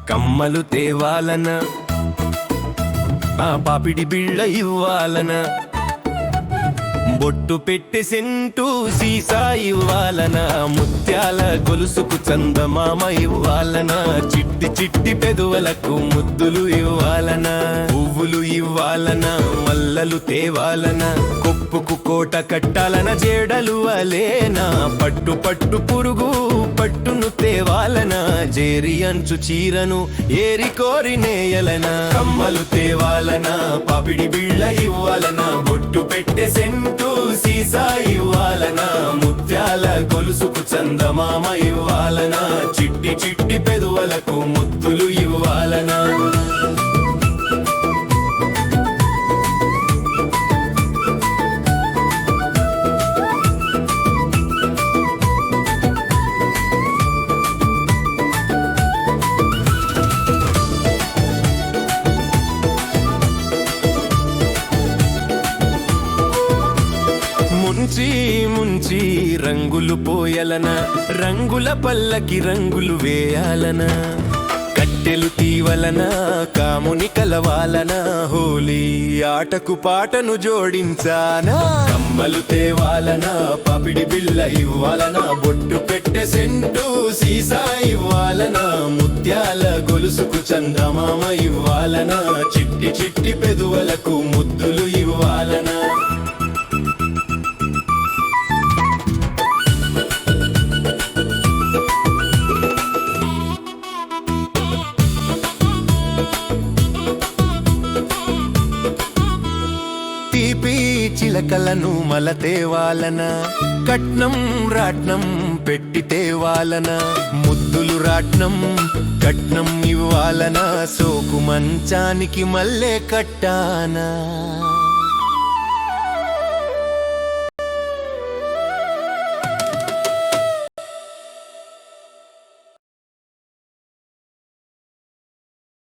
కమ్మలు తేవాలన ఆ పాపిడి బిళ్ళ ఇవ్వాలన బొట్టు పెట్టి సెంటు సీసా ఇవ్వాలన ముత్యాల గొలుసుకు చందమామ ఇవ్వాలన చిట్టి చిట్టి పెదవులకు ముద్దులు ఇవ్వాలన పువ్వులు ఇవ్వాలన మల్లలు తేవాలన కొప్పుకు కోట కట్టాలన జేడలు అలేనా పట్టు పట్టు పురుగు పట్టును తేవాలన జేరి అంచు చీరను ఏరి కోరి నేయలన కమ్మలు తేవాలన పాపిడి బిళ్ళ ఇవ్వాలన బొట్టు పెట్టే సెంటు సీసా ఇవ్వాలన ముత్యాల గొలుసుకు చందమామ ఇవ్వాలన చిట్టి చిట్టి పెదవులకు ముద్దులు ఇవ్వాలన ముంచి ముంచి రంగులు పోయలన రంగుల పల్లకి రంగులు వేయాలన కట్టెలు తీవలన కాముని కలవాలన హోలీ ఆటకు పాటను జోడించానా కమ్మలు తేవాలన పాపిడి బిళ్ళ ఇవ్వాలన బొట్టు పెట్టే సెంటు సీసా ఇవ్వాలన ముత్యాల గొలుసుకు చందమామ ఇవ్వాలన చిట్టి చిట్టి పెదవులకు ముద్దులు ఇవ్వాలన తీపి చిలకలను మల తేవాలన కట్నం రాట్నం పెట్టి తేవాలన ముద్దులు రాట్నం కట్నం ఇవ్వాలన సోకు మంచానికి మల్లె కట్టానా